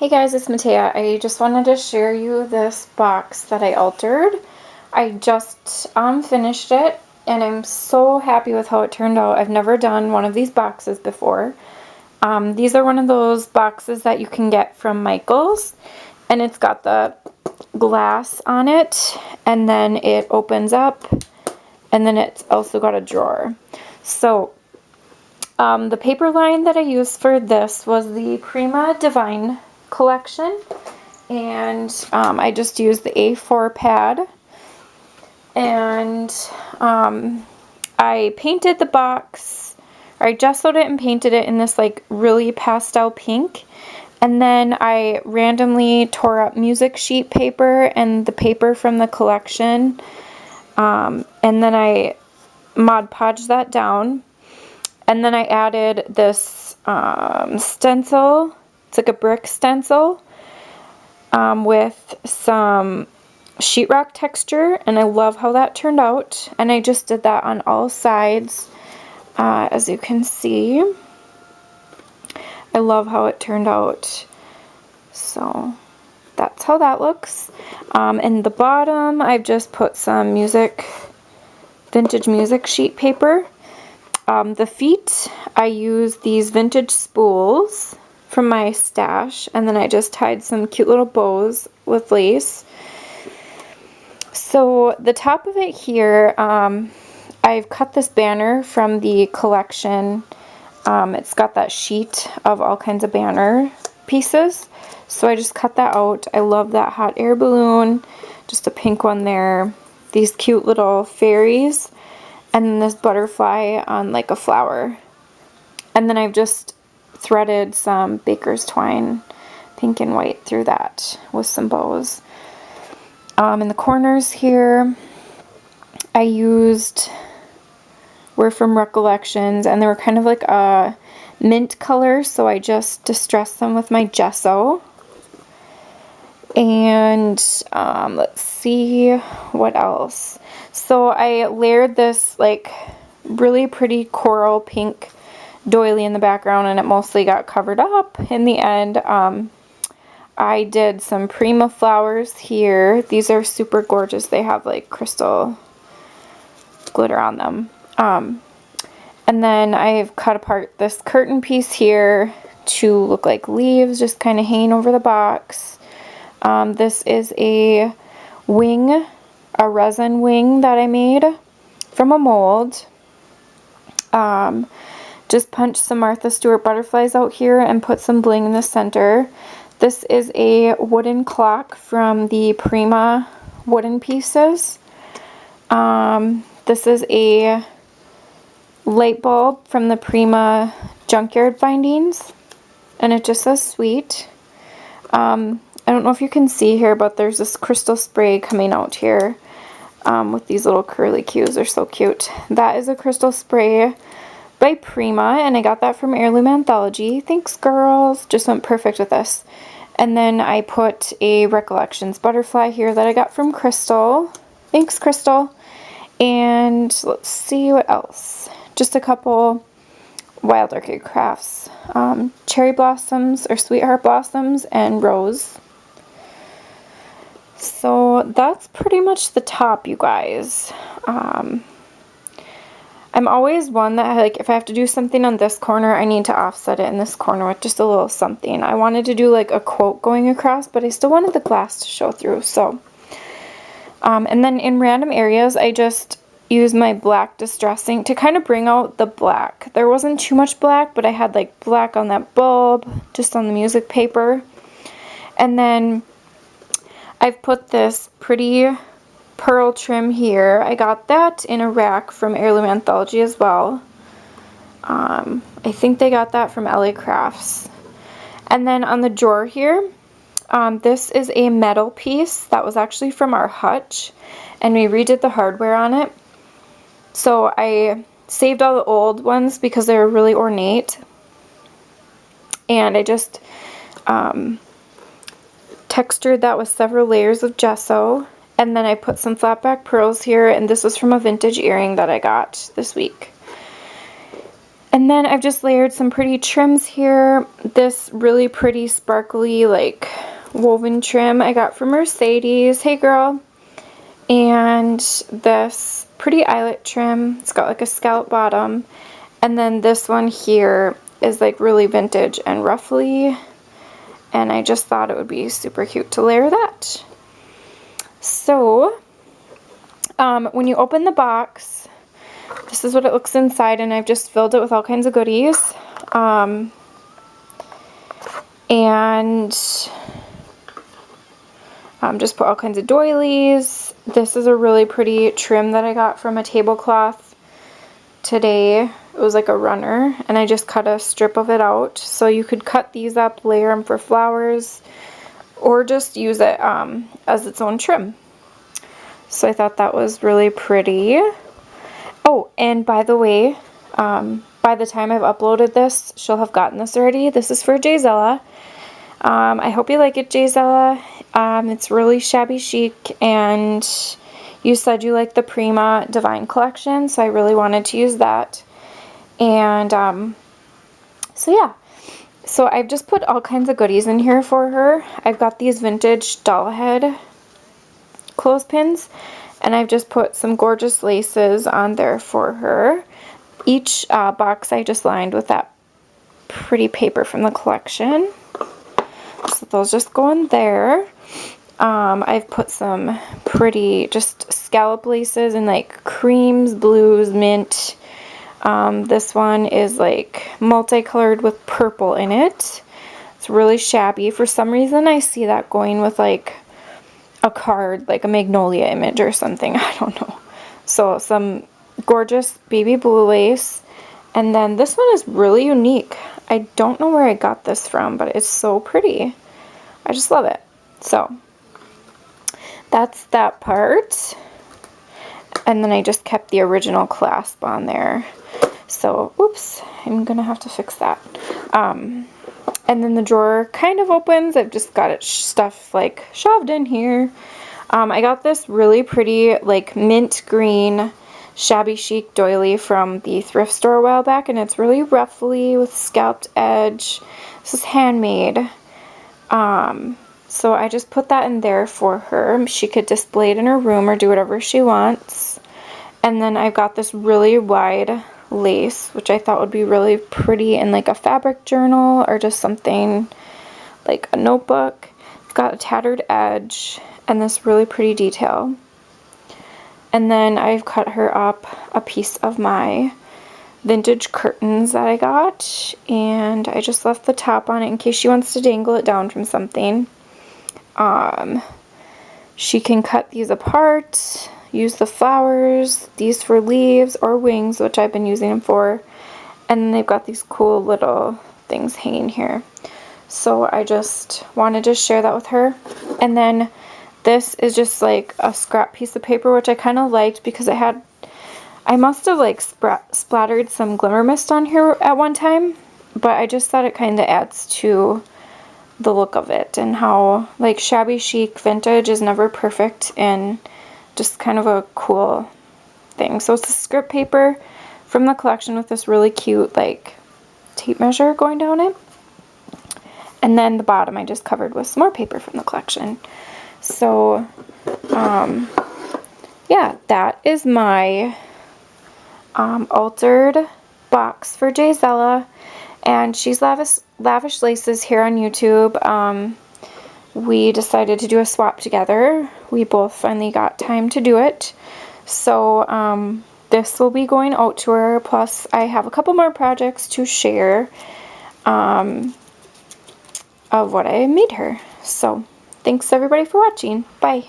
Hey guys, it's Matea. I just wanted to share you this box that I altered. I just finished it and I'm so happy with how it turned out. I've never done one of these boxes before. These are one of those boxes that you can get from Michael's, and it's got the glass on it, and then it opens up, and then it's also got a drawer. So the paper line that I used for this was the Prima Divine collection, and I just used the A4 pad, and I painted the box, or I gessoed it and painted it in this like really pastel pink, and then I randomly tore up music sheet paper and the paper from the collection, and then I Mod Podged that down, and then I added this stencil. It's like a brick stencil with some sheetrock texture, and I love how that turned out. And I just did that on all sides, as you can see. I love how it turned out. So that's how that looks. In the bottom, I've just put some vintage music sheet paper. The feet, I use these vintage spools from my stash, and then I just tied some cute little bows with lace. So the top of it here, I've cut this banner from the collection. It's got that sheet of all kinds of banner pieces, so I just cut that out. I love that hot air balloon, just a pink one there, these cute little fairies, and then this butterfly on like a flower. And then I've just threaded some baker's twine, pink and white, through that with some bows. In the corners here, were from Recollections, and they were kind of like a mint color, so I just distressed them with my gesso. And let's see what else. So I layered this like really pretty coral pink doily in the background, and it mostly got covered up in the end. I did some Prima flowers here. These are super gorgeous. They have like crystal glitter on them. And then I've cut apart this curtain piece here to look like leaves just kind of hanging over the box. This is a wing, a resin wing that I made from a mold. Just punched some Martha Stewart butterflies out here and put some bling in the center. This is a wooden clock from the Prima wooden pieces. This is a light bulb from the Prima junkyard findings, and it just says sweet. I don't know if you can see here, but there's this crystal spray coming out here with these little curly cues. They're so cute. That is a crystal spray by Prima, and I got that from Heirloom Anthology. Thanks, girls. Just went perfect with this. And then I put a Recollections butterfly here that I got from Crystal. Thanks, Crystal. And let's see what else. Just a couple Wild Orchid Crafts. Cherry blossoms, or sweetheart blossoms, and rose. So that's pretty much the top, you guys. I'm always one that, like, if I have to do something on this corner, I need to offset it in this corner with just a little something. I wanted to do like a quote going across, but I still wanted the glass to show through. So, and then in random areas, I just use my black distressing to kind of bring out the black. There wasn't too much black, but I had like black on that bulb, just on the music paper. And then I've put this pretty pearl trim here. I got that in a rack from Heirloom Anthology as well. I think they got that from LA Crafts. And then on the drawer here, this is a metal piece that was actually from our hutch, and we redid the hardware on it. So I saved all the old ones because they were really ornate, and I just textured that with several layers of gesso. And then I put some flat back pearls here, and this was from a vintage earring that I got this week. And then I've just layered some pretty trims here. This really pretty sparkly like woven trim I got from Mercedes. Hey girl. And this pretty eyelet trim. It's got like a scallop bottom. And then this one here is like really vintage and ruffly. And I just thought it would be super cute to layer that. So, when you open the box, this is what it looks inside, and I've just filled it with all kinds of goodies. Just put all kinds of doilies. This is a really pretty trim that I got from a tablecloth today. It was like a runner, and I just cut a strip of it out. So you could cut these up, layer them for flowers, or just use it as its own trim. So I thought that was really pretty. Oh, and by the way, by the time I've uploaded this, she'll have gotten this already. This is for Jayzella. I hope you like it, Jayzella. It's really shabby chic, and you said you like the Prima Divine collection, so I really wanted to use that. And so yeah, so I've just put all kinds of goodies in here for her. I've got these vintage doll head clothespins, and I've just put some gorgeous laces on there for her. Each box I just lined with that pretty paper from the collection. So those just go in there. I've put some pretty just scallop laces in like creams, blues, mint. This one is like multicolored with purple in it. It's really shabby. For some reason I see that going with like a card, like a magnolia image or something. I don't know. So some gorgeous baby blue lace. And then this one is really unique. I don't know where I got this from, but it's so pretty. I just love it. So that's that part. And then I just kept the original clasp on there. So, oops, I'm gonna have to fix that. And then the drawer kind of opens. I've just got it stuff like shoved in here. I got this really pretty like mint green shabby chic doily from the thrift store a while back, and it's really ruffly with scalped edge. This is handmade. So I just put that in there for her. She could display it in her room or do whatever she wants. And then I've got this really wide lace, which I thought would be really pretty in like a fabric journal or just something like a notebook. It's got a tattered edge and this really pretty detail. And then I've cut her up a piece of my vintage curtains that I got, and I just left the top on it in case she wants to dangle it down from something. She can cut these apart, use the flowers, these for leaves or wings, which I've been using them for, and then they've got these cool little things hanging here. So I just wanted to share that with her. And then this is just like a scrap piece of paper, which I kind of liked because it had, I must have like splattered some glimmer mist on here at one time, but I just thought it kind of adds to the look of it, and how like shabby chic vintage is never perfect, and just kind of a cool thing. So it's a script paper from the collection with this really cute like tape measure going down it. And then the bottom I just covered with some more paper from the collection. So, yeah, that is my altered box for Jayzella. And she's lavish laces here on YouTube. We decided to do a swap together. We both finally got time to do it. So, this will be going out to her. Plus, I have a couple more projects to share of what I made her. So, thanks everybody for watching. Bye.